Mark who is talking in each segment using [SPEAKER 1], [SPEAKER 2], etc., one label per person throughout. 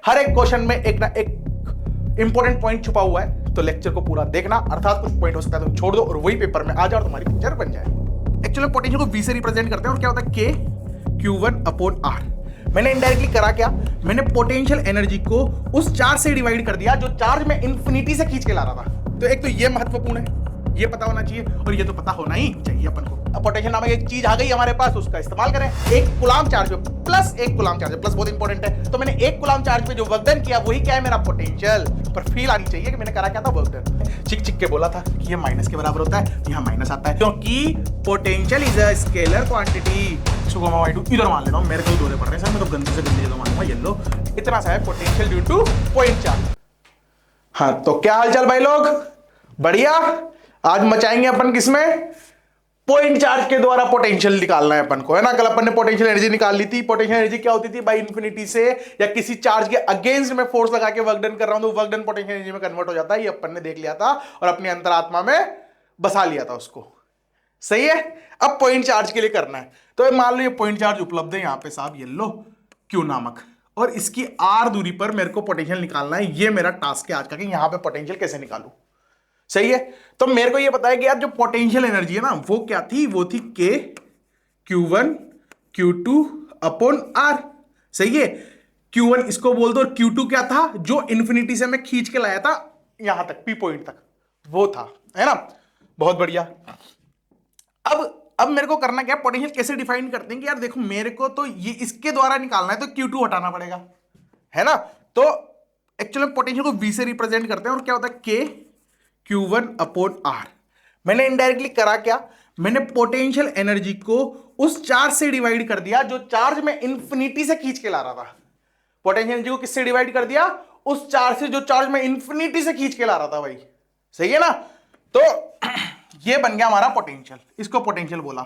[SPEAKER 1] हर एक क्वेश्चन में एक ना एक इंपॉर्टेंट पॉइंट छुपा हुआ है, तो लेक्चर को पूरा देखना, अर्थात कुछ पॉइंट हो सकता है तुम छोड़ दो और वही पेपर में आ जाओ, तुम्हारी पिक्चर बन जाए। एक्चुअली पोटेंशियल को V से रिप्रेजेंट करते हैं और क्या होता है K Q1/R। मैंने इनडायरेक्टली करा क्या, मैंने पोटेंशियल एनर्जी को उस चार्ज से डिवाइड कर दिया जो चार्ज में इंफिनिटी से खींच के ला रहा था। तो एक तो ये महत्वपूर्ण है, ये पता होना चाहिए, और ये तो पता होना ही चाहिए अपन को। अब पोटेंशियल नामक एक चीज आ गई हमारे पास, उसका इस्तेमाल करें। एक कूलाम चार्ज पे प्लस एक कूलाम चार्ज, प्लस बहुत इंपॉर्टेंट है। तो मैंने एक कूलाम चार्ज पे जो वर्क डन किया वही क्या है, मेरा पोटेंशियल। पर फील आनी चाहिए कि मैंने करा क्या था, वर्क डन। चिक चिक के बोला था कि ये माइनस के बराबर होता है, यहाँ माइनस आता है क्योंकि potential is a scalar quantity. इसको मैं इधर मान लेता हूँ, मेरे को दौरे पड़ रहे हैं सर, मैं तो गंदे से गंदे तो मानूंगा। ये लो, इतना सा है potential due to point charge. हाँ, तो क्या हालचाल भाई लोग, बढ़िया। आज मचाएंगे अपन किसमें, पॉइंट चार्ज के द्वारा पोटेंशियल निकालना है अपन को, है ना। कल अपन ने पोटेंशियल एनर्जी निकाल ली थी। पोटेंशियल एनर्जी क्या होती थी, बाई इंफिनिटी से या किसी चार्ज के अगेंस्ट में फोर्स लगा के वर्क डन कर रहा हूं तो वर्क डन पोटेंशियल एनर्जी में कन्वर्ट हो जाता है। ये अपन ने देख लिया था और अपनी अंतरात्मा में बसा लिया था उसको, सही है। अब पॉइंट चार्ज के लिए करना है, तो मान लो ये पॉइंट चार्ज उपलब्ध है यहाँ पे साहब, ये लो क्यू नामक, और इसकी आर दूरी पर मेरे को पोटेंशियल निकालना है। ये मेरा टास्क है आज का कि यहाँ पे पोटेंशियल कैसे निकालूं, सही है। तो मेरे को ये बताया कि यार जो पोटेंशियल एनर्जी है ना वो क्या थी, वो थी K Q1 Q2/R, सही है। Q1 इसको बोल दो, और Q2 क्या था, जो इंफिनिटी से मैं खींच के लाया था यहां तक, P पॉइंट तक, वो था, है ना। बहुत बढ़िया। अब मेरे को करना क्या, पोटेंशियल कैसे डिफाइन करते हैं कि यार देखो मेरे को तो ये इसके द्वारा निकालना है, तो Q2 हटाना पड़ेगा, है ना। तो एक्चुअली पोटेंशियल को V से रिप्रेजेंट करते हैं और क्या होता है K Q1/R। मैंने इनडायरेक्टली करा क्या, मैंने पोटेंशियल एनर्जी को उस चार्ज से डिवाइड कर दिया जो चार्ज में इंफिनिटी से खींच के ला रहा था। पोटेंशियल एनर्जी को किससे डिवाइड कर दिया, उस चार्ज से जो चार्ज में इंफिनिटी से खींच के ला रहा था भाई, सही है ना। तो ये बन गया हमारा पोटेंशियल, इसको पोटेंशियल बोला,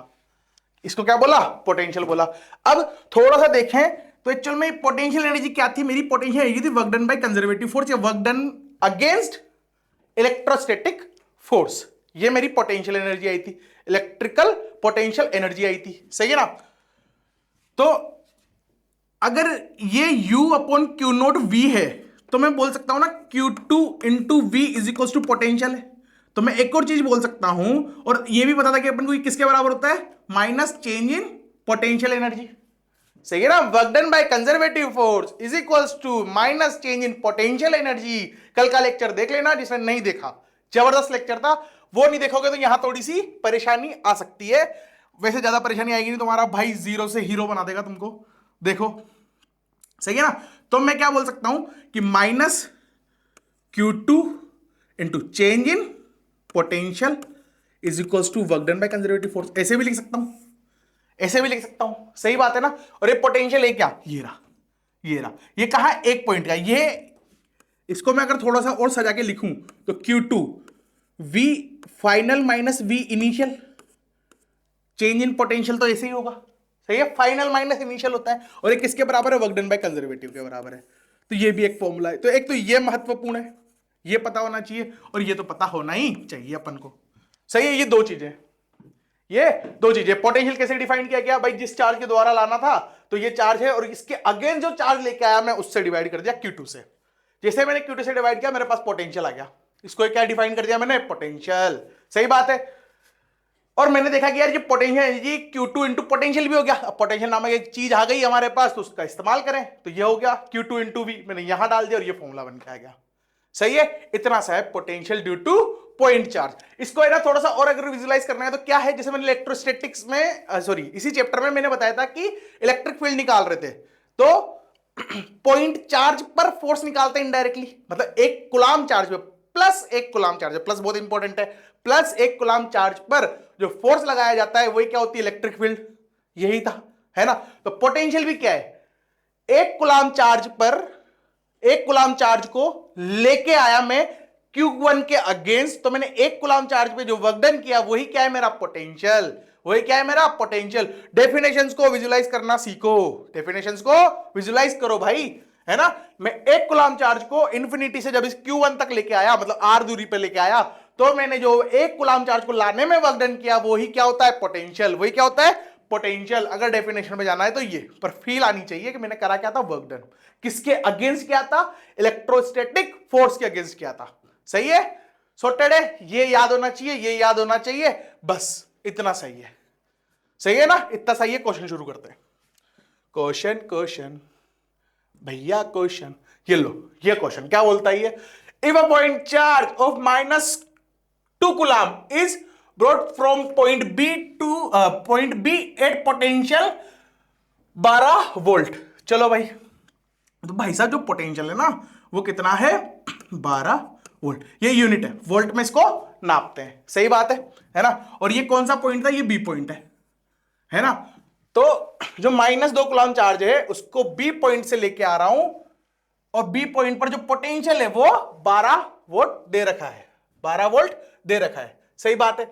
[SPEAKER 1] इसको क्या बोला, पोटेंशियल बोला। अब थोड़ा सा देखें तो एक्चुअल में पोटेंशियल एनर्जी क्या थी, मेरी पोटेंशियल एनर्जी थी work done by conservative force या work done against electrostatic force. ये मेरी पोटेंशियल एनर्जी आई थी, इलेक्ट्रिकल पोटेंशियल एनर्जी आई थी, सही है ना। तो अगर ये U/Q0V है तो मैं बोल सकता हूं ना Q2/V is equal to potential है। तो मैं एक और चीज बोल सकता हूं, और ये भी पता था कि अपन को किसके बराबर होता है, minus change in potential energy, सही है ना। Work done by conservative force is equals to minus change in potential energy. कल का लेक्चर देख लेना जिसने नहीं देखा, जबरदस्त लेक्चर था, वो नहीं देखोगे तो यहां थोड़ी सी परेशानी आ सकती है। वैसे ज्यादा परेशानी आएगी नहीं, तुम्हारा भाई जीरो से हीरो बना देगा तुमको, देखो, सही है ना। तो मैं क्या बोल सकता हूं कि minus Q2 into change in potential is equals to work done by conservative force. ऐसे भी लिख सकता हूं, ऐसे भी लिख सकता हूं, सही बात है ना। और ये पोटेंशियल है क्या, ये रहा, ये रहा, ये कहा एक पॉइंट का, ये इसको मैं अगर थोड़ा सा और सजा के लिखूं तो Q2V final minus V initial, change in potential तो ऐसे ही होगा, सही है। फाइनल माइनस इनिशियल होता है, और ये किसके बराबर है, वर्क डन बाय कंजर्वेटिव के बराबर है। तो ये भी एक फॉर्मूला है। तो एक तो ये महत्वपूर्ण है, ये पता होना चाहिए, और ये तो पता होना ही चाहिए अपन को, सही है। ये दो चीजें, ये दो चीजें। पोटेंशियल कैसे डिफाइन किया गया भाई, जिस चार्ज के द्वारा लाना था तो ये चार्ज है, और इसके अगेंस्ट जो चार्ज लेके आया मैं उससे डिवाइड कर दिया Q2 से। जैसे मैंने Q2 से डिवाइड किया मेरे पास पोटेंशियल आ गया, इसको क्या डिफाइन कर दिया मैंने, पोटेंशियल, सही बात है। और मैंने देखा कि यार ये potential energy Q2 into potential भी हो गया। अब पोटेंशियल नामक एक चीज आ गई हमारे पास, तो उसका इस्तेमाल करें। तो ये हो गया Q2 इंटू V, मैंने यहां डाल दिया और ये फॉर्मूला बन के आ गया, सही है। इतना सा है potential due to point charge. इसको है ना थोड़ा सा और अगर विजुलाइज करना है तो क्या है, जैसे मैंने इलेक्ट्रोस्टैटिक्स में सॉरी इसी चैप्टर में मैंने बताया था कि इलेक्ट्रिक फील्ड निकाल रहे थे, तो पॉइंट चार्ज पर फोर्स निकालते हैं इनडायरेक्टली। मतलब एक कूलाम चार्ज पे प्लस एक कूलाम चार्ज, प्लस बहुत इंपॉर्टेंट है, प्लस एक कूलाम चार्ज पर जो फोर्स लगाया जाता है वही क्या होती है, इलेक्ट्रिक फील्ड, यही था, है ना। तो पोटेंशियल भी क्या है, एक कूलाम चार्ज पर, एक कूलाम चार्ज को लेके आया मैं Q1 के अगेंस्ट, तो मैंने एक कूलाम चार्ज पे जो वर्क डन किया वही क्या है, मेरा पोटेंशियल, वही क्या है, मेरा पोटेंशियल। डेफिनेशंस को विजुलाइज करना सीखो, डेफिनेशंस को विजुलाइज करो भाई, है ना। मैं एक कूलाम चार्ज को इंफिनिटी से जब इस Q1 तक लेके आया, मतलब R दूरी पे लेके आया, तो मैंने जो एक कूलाम चार्ज को लाने में वर्क डन किया वही क्या होता है, पोटेंशियल, वही क्या होता है, पोटेंशियल। अगर डेफिनेशन में जाना है तो ये, पर फील आनी चाहिए कि मैंने करा क्या था, वर्क डन। किसके अगेंस्ट किया था? इलेक्ट्रोस्टैटिक फोर्स के अगेंस्ट किया था। सही है, सॉर्टेड है, ये याद होना चाहिए, ये याद होना चाहिए, बस इतना सही है। सही है ना, इतना सही है। क्वेश्चन शुरू करते हैं। क्वेश्चन भैया, क्वेश्चन ये लो। ये क्वेश्चन क्या बोलता है? If a point charge of -2 coulomb is brought from point B to point B at potential 12 volt. चलो भाई, तो भाई साहब जो पोटेंशियल है ना वो कितना है? 12 वोल्ट। ये यूनिट है, वोल्ट में इसको नापते हैं। सही बात है ना। और ये कौन सा पॉइंट था? ये बी पॉइंट है ना। तो जो -2 कूलम चार्ज है उसको बी पॉइंट से लेके आ रहा हूं, और बी पॉइंट पर जो पोटेंशियल है वो 12 वोल्ट दे रखा है। 12 वोल्ट दे रखा है। सही बात है।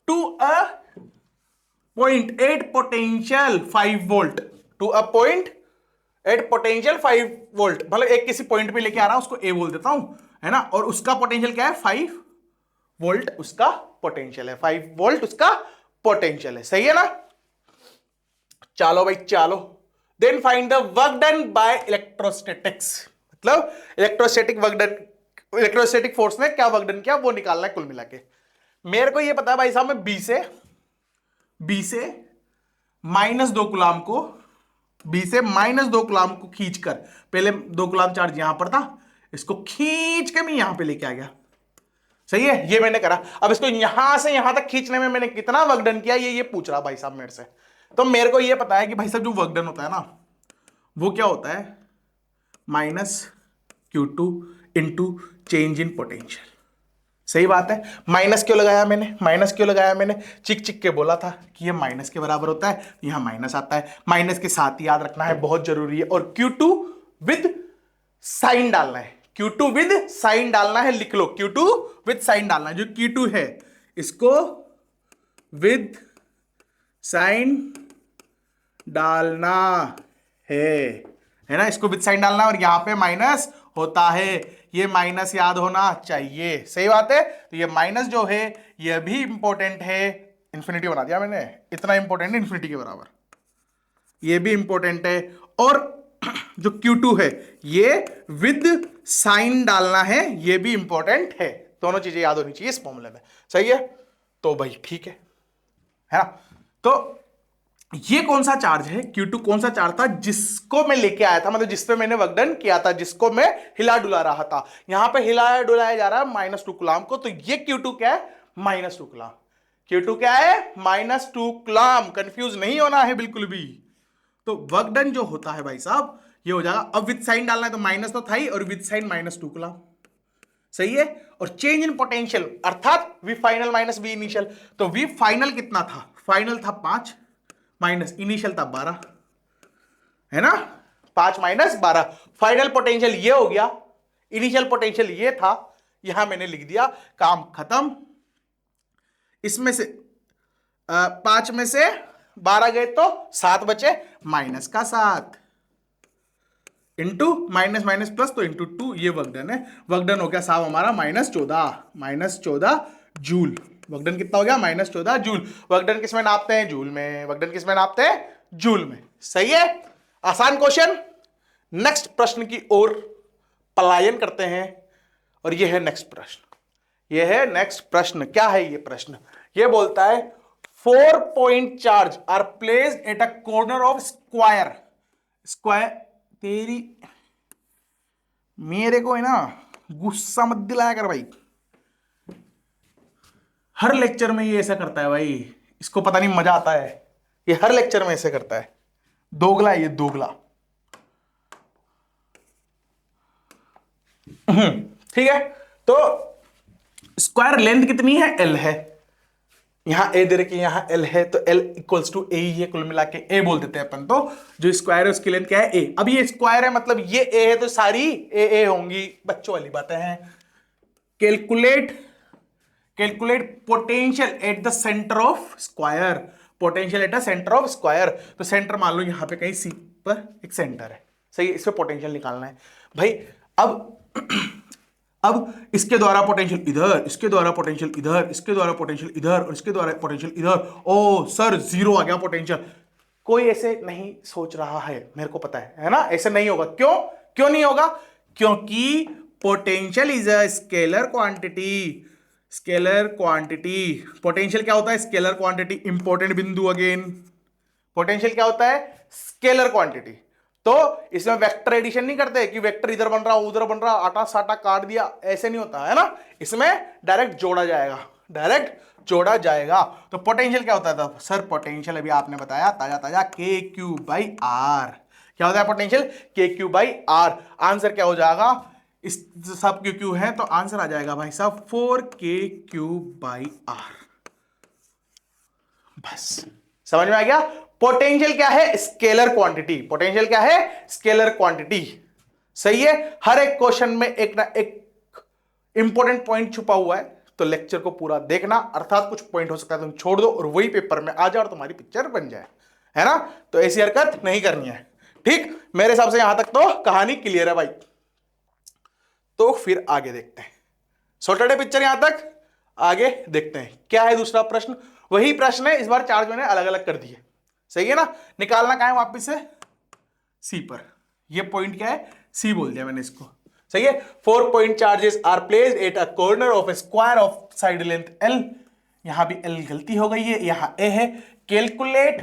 [SPEAKER 1] To a point at potential 5 volt, to a point at potential 5 volt, मतलब एक किसी पॉइंट पे लेके आ रहा हूं, उसको ए बोल देता हूं, है ना। और उसका पोटेंशियल क्या है? 5 वोल्ट उसका पोटेंशियल है। 5 वोल्ट उसका पोटेंशियल है। सही है ना। चलो भाई चलो, then find the work done by electrostatics, मतलब electrostatic work done, electrostatic force ने क्या वर्क डन किया वो निकालना है कुल मिला के। मेरे को ये पता है भाई साहब, मैं बी से -2 कूलम को, बी से -2 कूलम को खींचकर, पहले 2 कूलम चार्ज यहां पर था, इसको खींच के मैं यहां पे लेके आ गया। सही है, ये मैंने करा। अब इसको यहां से यहां तक खींचने में मैंने कितना वर्क डन किया, ये पूछ रहा भाई साहब मेरे से। तो मेरे को ये पता है कि भाई साहब जो वर्क डन होता है ना वो क्या होता है? -Q2 into change in potential. सही बात है। माइनस क्यों लगाया मैंने? चिक चिक के बोला था कि ये माइनस के बराबर होता है, यहां माइनस आता है। माइनस के साथ ही याद रखना है, बहुत जरूरी है। और Q2 विद साइन डालना है, Q2 विद साइन डालना है। लिख लो, Q2 विद साइन डालना है। जो Q2 है इसको विद साइन डालना है ना, इसको विद साइन डालना। और यहां पे माइनस होता है, ये माइनस याद होना चाहिए। सही बात है। तो ये माइनस जो है ये भी इंपॉर्टेंट है। इंफिनिटी बना दिया मैंने, इतना इंपॉर्टेंट है इंफिनिटी के बराबर, ये भी इंपॉर्टेंट है। और जो Q2 है ये विद साइन डालना है, ये भी इंपॉर्टेंट है। दोनों चीजें याद होनी चाहिए इस फॉर्मूले में। सही है, तो भाई ठीक है ना। तो ये कौन सा चार्ज है? Q2 कौन सा चार्ज था जिसको मैं लेके आया था, मतलब जिसपे मैंने वर्क डन किया था, जिसको मैं हिला डुला रहा था। यहां पे हिलाया डुलाया जा रहा है -2 कूलम को, तो ये Q2 क्या है? -2 कूलम। Q2 क्या है? -2 कूलम। कंफ्यूज नहीं होना है बिल्कुल भी। तो वर्क डन जो होता है भाई साहब ये हो जाएगा। अब विद साइन डालना है तो माइनस तो था ही, और विद साइन -2 कूलम। सही है। और चेंज इन पोटेंशियल अर्थात V final minus V initial. तो वी फाइनल कितना था? फाइनल था 5 माइनस इनिशियल था 12, है ना। 5 माइनस 12, फाइनल पोटेंशियल ये हो गया, इनिशियल पोटेंशियल ये था, यहां मैंने लिख दिया, काम खत्म। इसमें से 5 में से 12 गए तो 7 बचे, माइनस का 7 इंटू माइनस माइनस प्लस, तो इंटू 2। ये वर्क डन है। वर्क डन हो गया साहब हमारा -14 जूल। वर्क डन कितना हो गया? -14 जूल। वर्क डन किस में नापते हैं? जूल में। वर्क डन किस में नापते हैं? जूल में। सही है, आसान क्वेश्चन। नेक्स्ट प्रश्न की ओर पलायन करते हैं, और यह है नेक्स्ट प्रश्न। क्या है ये प्रश्न? ये बोलता है 4 point charge are placed at a corner of square. तेरी मेरे को है ना गुस्सा मत दिलाया कर भाई, हर लेक्चर में ये ऐसा करता है भाई, इसको पता नहीं मजा आता है, ये हर लेक्चर में ऐसे करता है। दोगला है ये, दोगला। ठीक है, तो स्क्वायर लेंथ कितनी है? L है। यहां ए दे रखी, यहां L है, तो L इक्वल्स टू ए ही है, कुल मिला के ए बोल देते हैं अपन। तो जो स्क्वायर है उसकी लेंथ क्या है? ए। अब ये स्क्वायर है मतलब ये ए है, तो सारी ए होंगी, बच्चों वाली बातें हैं। Calculate potential at the centre of square. Potential at the centre of square, तो सेंटर मान लो यहां पे कहीं सी पर एक सेंटर है। सही, इस पे पोटेंशियल निकालना है भाई। अब इसके द्वारा पोटेंशियल इधर, इसके द्वारा पोटेंशियल इधर, इसके द्वारा पोटेंशियल इधर, और इसके द्वारा पोटेंशियल इधर। ओ सर, 0 आ गया पोटेंशियल। कोई ऐसे नहीं सोच रहा है, मेरे को पता है ना, ऐसे नहीं होगा। क्यों क्यों नहीं होगा? क्योंकि potential is a scalar quantity. Scalar quantity, potential क्या होता है? Scalar quantity. इंपॉर्टेंट बिंदु अगेन, पोटेंशियल क्या होता है? Scalar quantity. तो इसमें वेक्टर एडिशन नहीं करते कि वेक्टर इधर बन रहा उधर बन रहा, आटा साटा काट दिया, ऐसे नहीं होता है ना। इसमें डायरेक्ट जोड़ा जाएगा, डायरेक्ट जोड़ा जाएगा। तो पोटेंशियल क्या होता था सर? पोटेंशियल अभी आपने बताया ताजा ताजा, के क्यू बाई आर। क्या होता है पोटेंशियल? के क्यू बाई आर। आंसर क्या हो जाएगा? इस सब क्यू क्यू है तो आंसर आ जाएगा भाई साहब 4 k⁻⁴ बस समझ में आ गया। पोटेंशियल क्या है? Scalar quantity. पोटेंशियल क्या है? Scalar quantity. सही है। हर एक क्वेश्चन में एक ना एक इंपॉर्टेंट पॉइंट छुपा हुआ है, तो लेक्चर को पूरा देखना। अर्थात कुछ पॉइंट हो सकता है तुम छोड़ दो और वही पेपर में आ जाए और तुम्हारी पिक्चर बन जाए, है ना। तो ऐसी हरकत नहीं करनी है, ठीक। मेरे हिसाब से यहां तक तो कहानी क्लियर है भाई। तो फिर आगे देखते हैं, सॉर्टेड है पिक्चर यहां तक। आगे देखते हैं क्या है दूसरा प्रश्न। वही प्रश्न है, इस बार चार्ज मैंने अलग अलग कर दिए। सही है ना। निकालना कहां है वापिस से? सी पर। ये पॉइंट क्या है? सी बोल दिया मैंने इसको। सही है। 4 point charges are placed at a corner of a square of side length L. यहां भी एल गलती हो गई है, यहां ए है। Calculate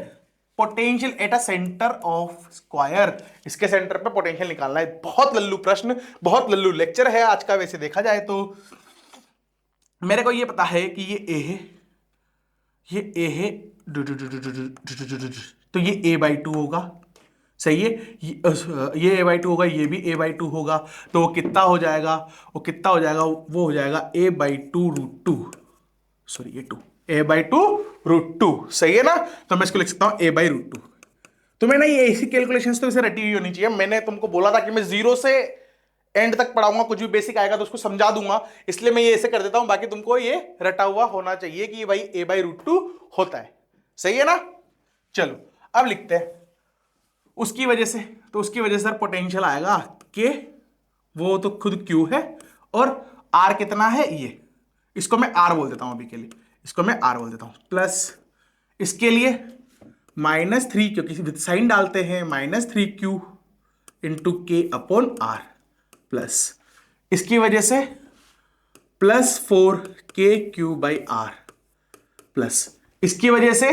[SPEAKER 1] potential at a centre of square. इसके सेंटर पे पोटेंशियल निकालना है। बहुत लल्लू प्रश्न, बहुत लल्लू लेक्चर है आज का वैसे देखा जाए तो। मेरे को ये पता है कि ये ए है, ये ए है, तो ये a/2 होगा। सही है। ये a/2 होगा, ये भी a/2 होगा। तो वो कितना हो जाएगा? वो कितना हो जाएगा? वो हो जाएगा a/2√2। सॉरी ये 2, a/2√2। सही है ना। तो मैं इसको लिख सकता हूं a/√2। तो मैंने ये ऐसी कैलकुलेशंस तो इसे रटी हुई होनी चाहिए। मैंने तुमको बोला था कि मैं जीरो से एंड तक पढ़ाऊंगा, कुछ भी बेसिक आएगा तो उसको समझा दूंगा, इसलिए मैं ये ऐसे कर देता हूं। बाकी तुमको ये रटा हुआ होना चाहिए कि भाई a/√2 होता है। सही है ना। चलो अब लिखते हैं उसकी वजह से। तो उसकी वजह से सर पोटेंशियल आएगा के, वो तो खुद क्यू है, और आर कितना है? ये, इसको मैं आर बोल देता हूं अभी के लिए, इसको मैं आर बोल देता हूं। प्लस इसके लिए -3, क्योंकि विद साइन डालते हैं, -3q इंटू k/r। प्लस इसकी वजह से +4k⁻⁴ प्लस इसकी वजह से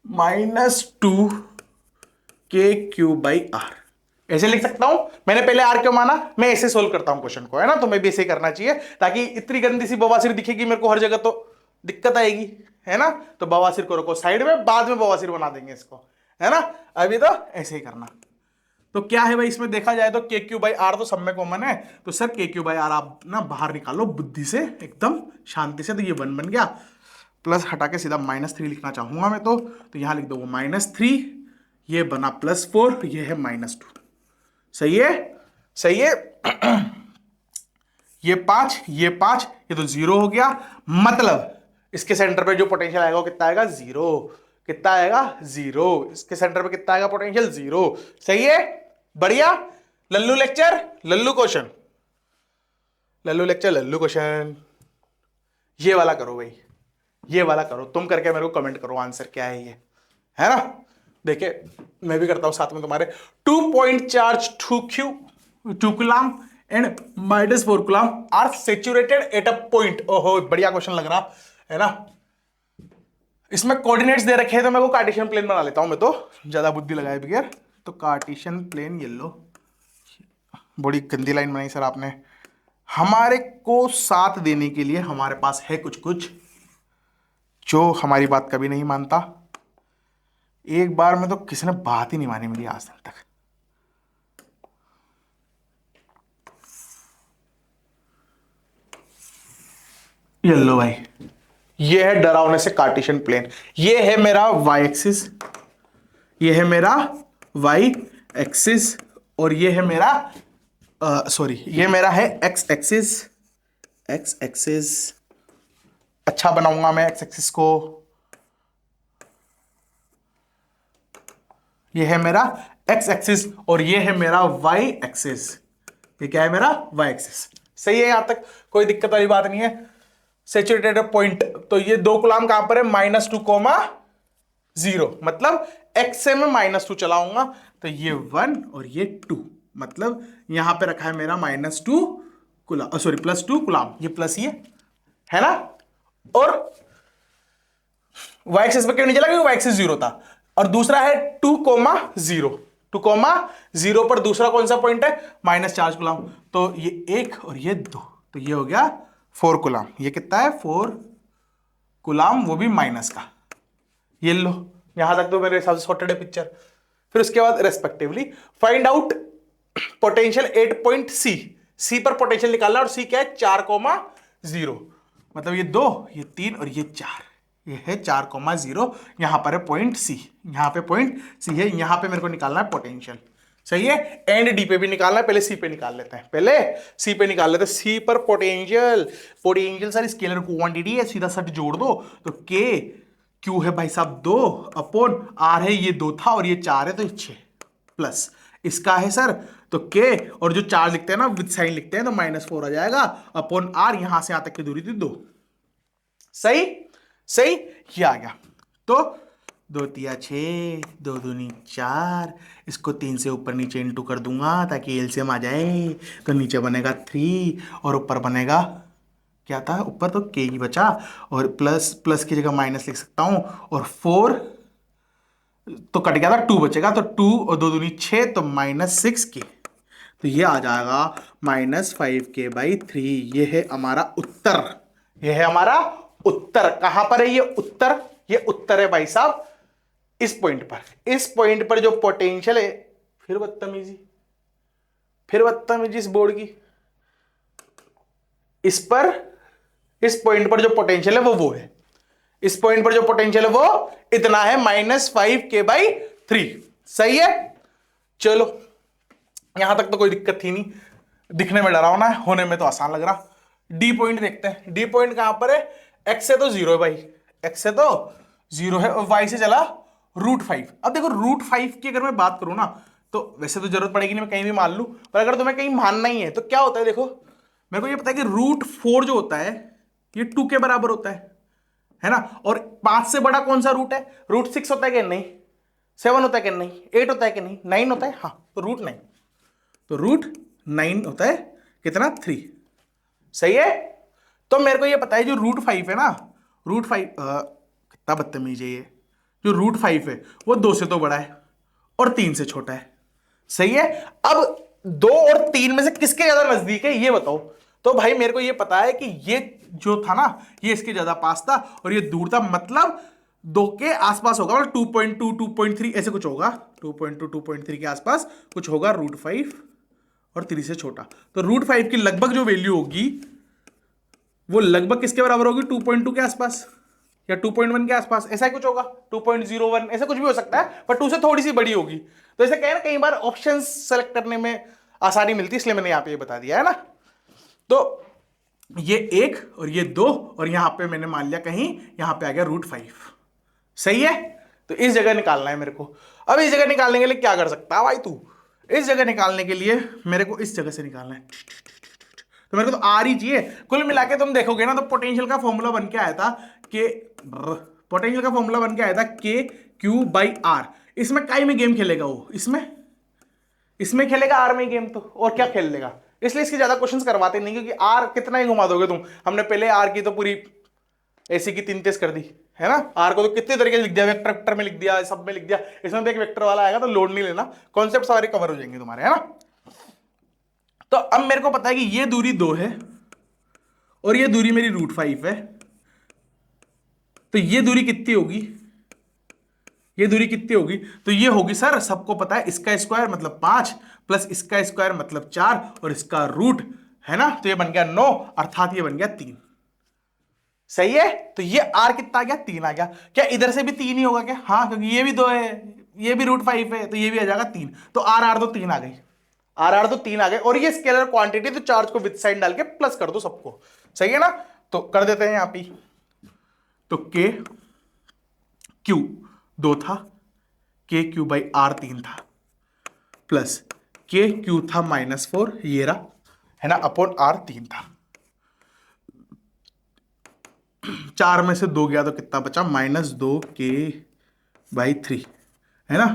[SPEAKER 1] -2k⁻⁴। ऐसे लिख सकता हूं। मैंने पहले आर क्यों माना? मैं ऐसे सोल्व करता हूं क्वेश्चन को, है ना। तो मैं भी ऐसे करना चाहिए, ताकि इतनी गंदी सी बवासीर दिखेगी मेरे को हर जगह तो दिक्कत आएगी, है ना। तो बवासीर को रखो साइड में, बाद में बवासीर बना देंगे इसको, है ना। अभी तो ऐसे ही करना। तो क्या है भाई इसमें देखा जाए तो k⁻r तो सब में कॉमन है। तो सर k⁻r आप ना बाहर निकालो बुद्धि से, एकदम शांति से। तो ये 1 बन गया। प्लस हटा के सीधा -3 लिखना चाहूंगा मैं तो यहां लिख दो वो -3, ये बना +4, ये है -2। सही है, सही है। ये 5, ये 5, ये तो 0 हो गया। मतलब इसके सेंटर पे जो पोटेंशियल आएगा वो कितना आएगा? 0। कितना आएगा? 0। इसके सेंटर पे कितना आएगा पोटेंशियल? 0। सही है, बढ़िया। Lallu lecture, Lallu question, Lallu lecture, Lallu question. ये वाला करो भाई, ये वाला करो तुम, करके मेरे को कमेंट करो आंसर क्या है ये, है ना। देखिए मैं भी करता हूं साथ में तुम्हारे। 2 point charge 2 coulomb and -4 coulomb are saturated at a point. ओहो बढ़िया क्वेश्चन लग रहा है ना। इसमें कोऑर्डिनेट्स दे रखे हैं तो मैं को कार्टेशियन प्लेन बना लेता हूं मैं तो, ज्यादा बुद्धि लगाए बगैर। तो कार्टेशियन प्लेन ये लो। बड़ी गंदी लाइन बनाई सर आपने। हमारे को साथ देने के लिए हमारे पास है कुछ कुछ जो हमारी बात कभी नहीं मानता। एक बार में तो किसी ने बात ही नहीं मानी मेरी आज तक। ये लो भाई, ये है डरावने से कार्टेशियन प्लेन। ये है मेरा y एक्सिस, ये है मेरा y एक्सिस, और ये है मेरा सॉरी ये मेरा है x एक्सिस। x एक्सिस अच्छा बनाऊंगा मैं x एक्सिस को। ये है मेरा x एक्सिस और ये है मेरा y एक्सिस। ये क्या है? मेरा y एक्सिस। सही है, यहां तक कोई दिक्कत वाली बात नहीं है। सैचुरेटेड पॉइंट, तो ये 2 कूलम कहां पर है? -2, 0, मतलब x से मैं -2 चलाऊंगा तो ये 1 और ये 2, मतलब यहां पे रखा है मेरा -2 कुलाम, सॉरी +2 कुलाम, ये प्लस ये है ना। और y एक्सिस पे क्यों नहीं चला, क्योंकि y एक्सिस 0 था। और दूसरा है 2,0, 2,0 पर दूसरा कौन सा पॉइंट है, -4 कुलाम, तो ये 1 और ये 2, तो ये हो गया 4 कुलाम। ये कितना है, 4 कुलाम, वो भी माइनस का। ये लो, यहां तक तो मेरे हिसाब से सॉर्टेड है पिक्चर। फिर उसके बाद respectively find out potential 8 point C पर पोटेंशियल निकालना, और सी क्या है, 4,0, मतलब ये 2, ये 3 और ये 4, ये है 4,0, यहां पर है पॉइंट सी, यहां पे पॉइंट सी है, यहां पे मेरे को निकालना है पोटेंशियल। सही है, एंड डी पे भी निकालना है, पहले सी पे निकाल लेते हैं, पहले सी पे निकाल लेते हैं। सी पर potential, potential sir scalar quantity है, सीधा सट जोड़ दो तो के क्यू है भाई साहब 2 अपॉन आर है, ये 2 था और ये 4 है तो ये 6 प्लस इसका है सर तो के, और जो 4 लिखते हैं ना विद साइन लिखते हैं तो -4 आ जाएगा अपॉन आर, यहां से यहां तक की दूरी थी 2। सही सही, ये आ गया। तो 2 तिया 6, 2 दूनी 4, इसको 3 से ऊपर नीचे इंटू कर दूंगा ताकि एलसीएम आ जाए, तो नीचे बनेगा 3 और ऊपर बनेगा क्या था, ऊपर तो के ही बचा, और प्लस प्लस की जगह माइनस लिख सकता हूं, और 4 तो कट गया था, 2 बचेगा, तो 2 और 2 दूनी 6, तो -6 के, तो ये आ जाएगा -5 के/3। ये है हमारा उत्तर, ये है हमारा उत्तर। कहां पर है ये उत्तर, ये उत्तर है भाई साहब इस पॉइंट पर, इस पॉइंट पर जो पोटेंशियल है, फिर बदतमीजी, फिर बदतमीजी इस बोर्ड की, इस पर, इस पॉइंट पर जो पोटेंशियल है वो है, इस पॉइंट पर जो पोटेंशियल है वो इतना है -5 के/3। सही है, चलो यहां तक तो कोई दिक्कत थी नहीं, दिखने में डरावना है, होने में तो आसान लग रहा। डी पॉइंट देखते हैं, डी पॉइंट कहां पर है, एक्स से तो 0 है भाई, एक्स से तो 0 है, और वाई से चला √5। अब देखो √5 की अगर मैं बात करूं ना, तो वैसे तो जरूरत पड़ेगी नहीं, मैं कहीं भी मान लूं, पर अगर तुम्हें कहीं मानना ही है तो क्या होता है, देखो मेरे को ये पता है कि √4 जो होता है ये 2 के बराबर होता है ना, और 5 से बड़ा कौन सा रूट है, √6 होता है कि नहीं, 7 होता है कि नहीं, 8 होता है कि नहीं, 9 होता है, हाँ तो √9, तो √9 होता है कितना, 3। सही है, तो मेरे को ये पता है जो √5 है ना, √5 कितना बदतमीज है ये, जो √5 है वो 2 से तो बड़ा है और 3 से छोटा है। सही है, अब 2 और 3 में से किसके ज्यादा नजदीक है ये बताओ। तो भाई मेरे को ये पता है कि ये जो था ना ये इसके ज्यादा पास था और ये दूर था, मतलब 2 के आसपास होगा, मतलब 2.2 2.3 ऐसे कुछ होगा, 2.2 2.3 के आसपास कुछ होगा √5 और 3 से छोटा। तो √5 की लगभग जो वैल्यू होगी वो लगभग किसके बराबर होगी, 2.2 के आसपास या 2.1 के आसपास, ऐसा ही कुछ होगा, 2.01 ऐसा कुछ भी हो सकता है, पर 2 से थोड़ी सी बड़ी होगी। तो ऐसे कहें ना, कई बार ऑप्शन सेलेक्ट करने में आसानी मिलती है, इसलिए मैंने यहां पे ये बता दिया है ना। तो ये 1 और ये 2, और यहां पे मैंने मान लिया कहीं यहां पे आ गया √5। सही है, तो इस जगह निकालना है मेरे को। अब इस जगह निकालने के लिए क्या कर सकता है भाई तू, इस जगह निकालने के लिए मेरे को इस जगह से निकालना है, तो मेरे को तो आर ही चाहिए। कुल मिला के तुम देखोगे ना तो पोटेंशियल का फॉर्मूला बन के आया था कि, पोटेंशियल का फॉर्मूला बन के आया था KQ/R। इसमें काई में गेम खेलेगा वो, इसमें खेलेगा आर में गेम, तो और क्या खेल लेगा, इसलिए इसके ज्यादा क्वेश्चंस करवाते नहीं, क्योंकि आर कितना ही घुमा दोगे तुम। हमने पहले आर की तो पूरी ऐसी की 3 तेज कर दी है ना, आर को तो कितने तरीके से लिख दिया, वेक्टर वेक्टर में लिख दिया, सब में लिख दिया, इसमें भी एक वेक्टर वाला आएगा, तो लोड नहीं लेना, कॉन्सेप्ट सारे कवर हो जाएंगे तुम्हारे, है ना। तो अब मेरे को पता है कि ये दूरी 2 है और ये दूरी मेरी √5 है, तो ये दूरी कितनी होगी, ये दूरी कितनी होगी, तो ये होगी सर, सबको पता है, इसका स्क्वायर मतलब 5 प्लस इसका स्क्वायर मतलब 4 और इसका रूट है ना, तो ये बन गया 9, अर्थात ये बन गया 3। सही है, तो ये आर कितना आ गया, 3 आ गया। क्या इधर से भी 3 ही होगा क्या, हाँ क्योंकि ये भी 2 है, ये भी √5 है, तो ये भी आ जाएगा 3, तो आर तो 3 आ गई, आर तो 3 आ गए। और ये स्केलर क्वांटिटी, तो चार्ज को विद साइन डाल के प्लस कर दो सबको। सही है ना, तो कर देते हैं यहां पे, तो के क्यू 2 था, KQ/R 3 था, प्लस KQ था -4 ये रहा है ना, अपॉन R 3 था। 4 में से 2 गया तो कितना बचा, -2 K बाई 3, है ना,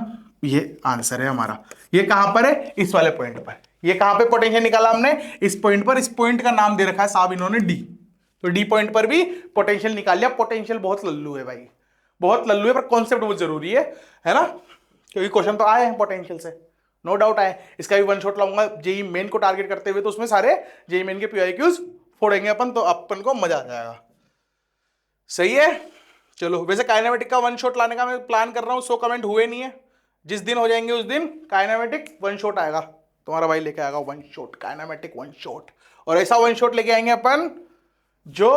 [SPEAKER 1] ये आंसर है हमारा। ये कहां पर है, इस वाले पॉइंट पर। ये कहां पे पोटेंशियल निकाला हमने, इस पॉइंट पर। इस पॉइंट का नाम दे रखा है साहब इन्होंने डी, तो डी पॉइंट पर भी पोटेंशियल निकाल लिया। पोटेंशियल बहुत लल्लू है भाई, बहुत लल्लू है, पर कॉन्सेप्ट बहुत जरूरी है ना, क्योंकि क्वेश्चन तो आए हैं पोटेंशियल से, नो डाउट आए। इसका भी वन शॉट लाऊंगा जेई मेन को टारगेट करते हुए, तो उसमें सारे जेई मेन के पीआईक्यूज फोड़ेंगे अपन, तो अपन को मजा आ जाएगा। सही है, चलो। वैसे काइनेमेटिक का वन शॉट लाने का मैं प्लान कर रहा हूं, 100 कमेंट हुए नहीं है। जिस दिन हो जाएंगे उस दिन काइनेमेटिक वन शॉट आएगा, तुम्हारा भाई लेके आएगा one shot, kinematic one shot. और ऐसा वन शॉट लेके आएंगे अपन जो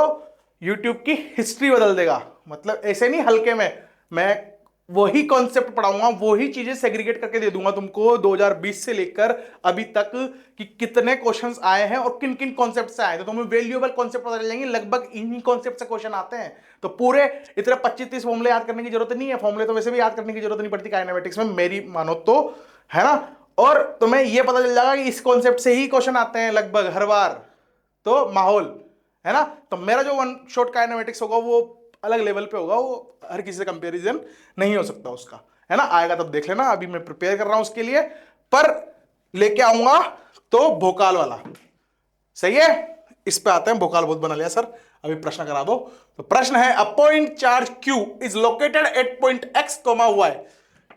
[SPEAKER 1] यूट्यूब की हिस्ट्री बदल देगा। मतलब ऐसे नहीं हल्के में, मैं वही कॉन्सेप्ट पढ़ाऊंगा, वही चीजें सेग्रीगेट करके दे दूंगा तुमको 2020 से लेकर अभी तक कि कितने क्वेश्चंस आए हैं और किन किन कॉन्सेप्ट से आए, तो तुम्हें वैल्यूएबल कॉन्सेप्ट पता चल जाएंगे। लगभग इन्हीं कॉन्सेप्ट से क्वेश्चन आते हैं, तो पूरे इतने 25-30 फॉर्मूले याद करने की जरूरत नहीं है। फॉर्मूले तो वैसे भी याद करने की जरूरत नहीं पड़ती काइनेमेटिक्स में, मेरी मानो तो, है ना। और तुम्हें यह पता चल जाएगा कि इस कॉन्सेप्ट से ही क्वेश्चन आते हैं लगभग हर बार, तो माहौल है ना। तो मेरा जो वन शॉट काइनेमेटिक्स होगा वो अलग लेवल पे होगा, वो हर किसी से कंपैरिजन नहीं हो सकता उसका, है ना। आएगा तब देख लेना, अभी मैं प्रिपेयर कर रहा हूं उसके लिए, पर लेके आऊंगा तो भोकाल वाला। सही है, इस पे आते हैं। भोकाल बहुत बना लिया सर, अभी प्रश्न करा दो। तो प्रश्न है, अ point charge Q is located at point X, Y।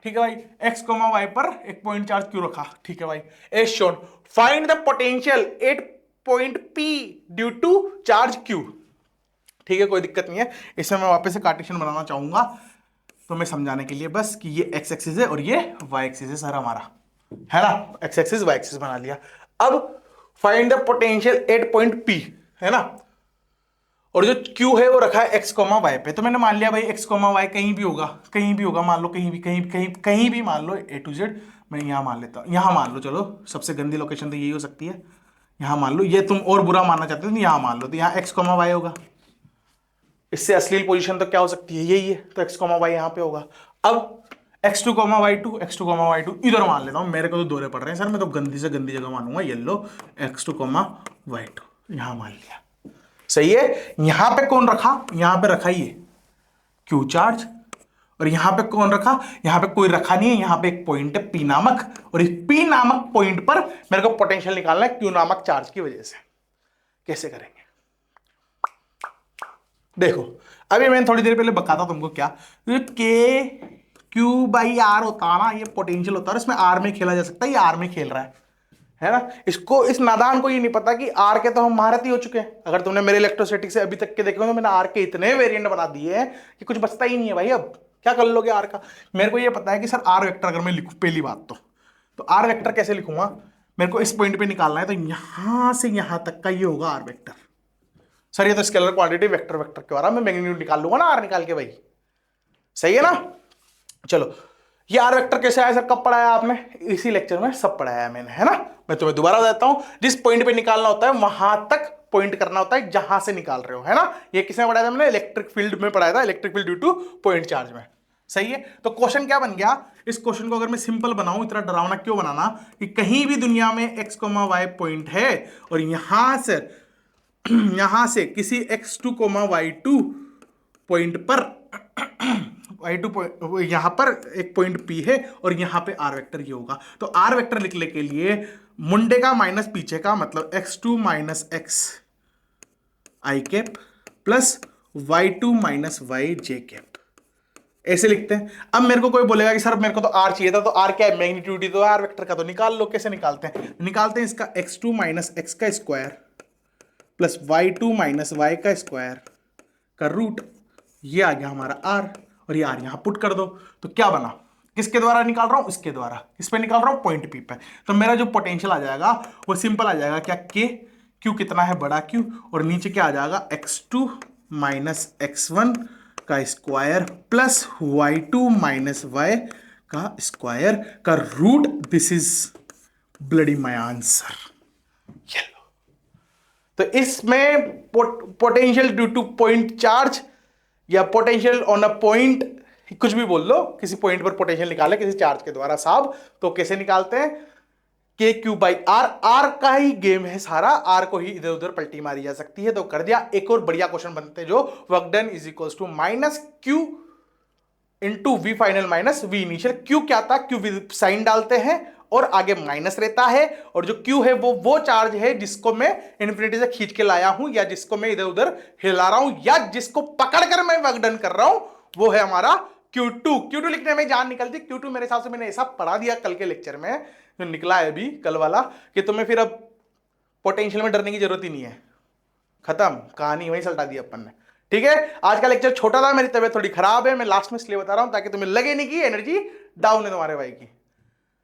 [SPEAKER 1] ठीक है भाई, X, Y पर एक पॉइंट चार्ज Q रखा, ठीक है भाई। As shown, find the potential at point P due to charge Q। ठीक है, कोई दिक्कत नहीं है। इसमें मैं वापस से कार्टेशियन बनाना चाहूंगा, तो मैं समझाने के लिए बस कि ये एक्स एक्सिस है और ये वाई एक्सिस है सर हमारा, है ना। एक्स एक्सिस वाई एक्सिस बना लिया। अब find the potential at point P, है ना। और जो Q है वो रखा है एक्स कोमा वाई पे, तो मैंने मान लिया भाई एक्स कोमा वाई कहीं भी होगा, कहीं भी होगा, मान लो कहीं भी, कहीं कहीं कहीं भी मान लो A to Z। मैं यहां मान लेता हूं, यहां मान लो, चलो सबसे गंदी लोकेशन तो यही हो सकती है। यहां मान लो, ये तुम और बुरा मानना चाहते हो तो यहां मान लो, तो यहां एक्स कोमा वाई होगा। इससे अश्लील पोजीशन तो क्या हो सकती है, यही है, तो एक्स कोमा वाई यहां पे होगा। अब x2 coma y2, x2 coma y2 इधर मान लेता हूं, मेरे को तो दौरे पड़ रहे हैं सर, मैं तो गंदी से गंदी जगह मानूंगा, येलो x2 कोमा y2 यहां मान लिया। सही है, यहां पे कौन रखा, यहां पे रखा ये Q चार्ज, और यहां पे कौन रखा, यहां पे कोई रखा नहीं है, यहां पे एक पॉइंट है P नामक, और इस P नामक पॉइंट पर मेरे को पोटेंशियल निकालना है Q नामक चार्ज की वजह से। कैसे करेंगे देखो, अभी मैंने थोड़ी देर पहले बताता तुमको क्या, के क्यू बाई आर होता है ना, ये पोटेंशियल होता है, इसमें आर में खेला जा सकता है, ये आर में खेल रहा है ना। इसको, इस नादान को ये नहीं पता कि आर के तो हम महारथी हो चुके हैं। अगर तुमने मेरे इलेक्ट्रोस्टैटिक से अभी तक के देखे हो तो मैंने आर के इतने वेरिएंट बना दिए हैं कि कुछ बचता ही नहीं है भाई। अब क्या कर लोगे आर का। मेरे को ये पता है कि सर आर वेक्टर अगर मैं लिखूं, पहली बात तो आर वेक्टर कैसे लिखूंगा, मेरे को इस पॉइंट पे निकालना है, तो यहां से यहां तक का ये होगा आर वेक्टर। सर ये तो स्केलर क्वांटिटी वेक्टर वेक्टर क्यों आ रहा है, मैं मैग्नीट्यूड निकाल लूंगा ना आर निकाल के भाई। सही है ना। चलो, ये आर वेक्टर कैसे आया सर, कब पढ़ाया आपने, इसी लेक्चर में सब पढ़ाया मैंने, है ना। मैं तुम्हें दोबारा देता हूं, जिस पॉइंट पे निकालना होता है वहां तक पॉइंट करना होता है जहां से निकाल रहे हो, है ना। ये किसने पढ़ाया था, हमने इलेक्ट्रिक फील्ड में पढ़ाया था, electric field due to point charge में। सही है, तो क्वेश्चन क्या बन गया, इस क्वेश्चन को अगर मैं सिंपल बनाऊं, इतना डरावना क्यों बनाना, कि कहीं भी दुनिया में एक्स कोमा वाई पॉइंट है और यहां से किसी x2 y2 पॉइंट पर y2 पॉइंट, यहां पर एक पॉइंट P है और यहां पे r वेक्टर ये होगा। तो r वेक्टर लिखने के लिए मुंडे का माइनस पीछे का, मतलब x2 minus x I cap plus y2 minus y j cap, ऐसे लिखते हैं। अब मेरे को कोई बोलेगा कि सर मेरे को तो r चाहिए था, तो r क्या है, मैग्नीट्यूड ही तो r वेक्टर का, तो निकाल लो। कैसे निकालते हैं, निकालते हैं इसका x2 माइनस x का square plus y2 minus y का स्क्वायर का रूट, ये आ गया हमारा r, और ये r यहां पुट कर दो। तो क्या बना, किसके द्वारा निकाल रहा हूं, इसके द्वारा, इस पे निकाल रहा हूं पॉइंट P पे। तो मेरा जो पोटेंशियल आ जाएगा वो सिंपल आ जाएगा, क्या k, q कितना है बड़ा Q, और नीचे क्या आ जाएगा x2 माइनस x1 का square plus y2 minus y का स्क्वायर का root, this is bloody my answer. तो इसमें potential due to point charge या पोटेंशियल ऑन अ पॉइंट, कुछ भी बोल लो, किसी पॉइंट पर पोटेंशियल निकाले किसी चार्ज के द्वारा साहब, तो कैसे निकालते हैं, के क्यू बाई आर, आर का ही गेम है सारा, आर को ही इधर उधर पलटी मारी जा सकती है। तो कर दिया। एक और बढ़िया क्वेश्चन बनते हैं जो work done is equal to minus Q into V final minus V initial. Q क्या था, क्यू साइन डालते हैं और आगे माइनस रहता है, और जो क्यू है वो चार्ज है जिसको मैं इन्फिनिटी से खींच के लाया हूं, या जिसको मैं इधर उधर हिला रहा हूं, या जिसको पकड़कर मैं वर्क डन कर रहा हूं, वो है हमारा Q2। Q2 लिखने में जान निकलती। Q2 मेरे हिसाब से मैंने ऐसा पढ़ा दिया कल के लेक्चर में, जो निकला है अभी कल वाला, कि तुम्हें फिर अब पोटेंशियल में डरने की जरूरत ही नहीं है। खत्म कहानी, वहीं सल्टा दी अपन ने। ठीक है, आज का लेक्चर छोटा था, मेरी तबीयत थोड़ी खराब है, मैं लास्ट में इसलिए बता रहा हूं ताकि तुम्हें लगे नहीं कि एनर्जी डाउन है तुम्हारे भाई की।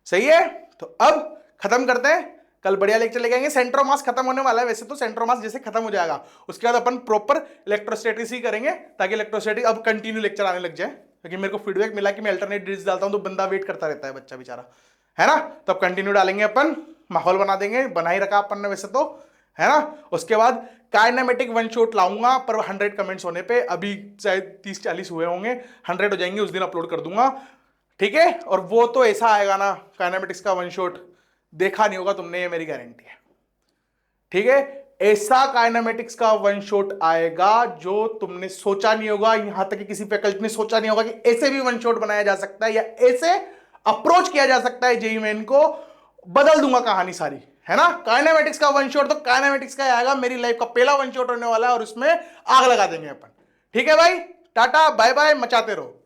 [SPEAKER 1] सही है, तो अब खत्म करते हैं, कल बढ़िया लेक्चर लेके आएंगे। सेंट्रोमास खत्म होने वाला है वैसे तो, सेंट्रोमास जैसे खत्म हो जाएगा उसके बाद अपन प्रॉपर इलेक्ट्रोस्टैटिक्स ही करेंगे, ताकि इलेक्ट्रोस्टैटिक अब कंटिन्यू लेक्चर आने लग जाए, क्योंकि मेरे को फीडबैक मिला कि मैं अल्टरनेट ड्रिल्स डालता हूं तो बंदा वेट करता रहता है, बच्चा बेचारा, है ना। तो अब कंटिन्यू डालेंगे अपन, माहौल बना देंगे, बना ही रखा अपन ने वैसे तो, है ना। उसके बाद काइनेमेटिक वन शॉट लाऊंगा, पर 100 कमेंट्स होने पे, अभी शायद 30-40 हुए होंगे, 100 हो जाएंगे उस दिन अपलोड कर दूंगा। ठीक है, और वो तो ऐसा आएगा ना, काइनेमेटिक्स का वन शॉट देखा नहीं होगा तुमने, ये मेरी गारंटी है। ठीक है, ऐसा काइनेमेटिक्स का वन शॉट आएगा जो तुमने सोचा नहीं होगा, यहां तक कि किसी फैकल्टी ने सोचा नहीं होगा कि ऐसे भी वन शॉट बनाया जा सकता है, या ऐसे अप्रोच किया जा सकता है जेईई मेन को। बदल दूंगा कहानी सारी, है ना। काइनेमेटिक्स का वन शॉट तो काइनेमेटिक्स का आएगा, मेरी लाइफ का पहला वन शॉट होने वाला है, और उसमें आग लगा देंगे अपन। ठीक है भाई, टाटा बाय बाय, मचाते रहो।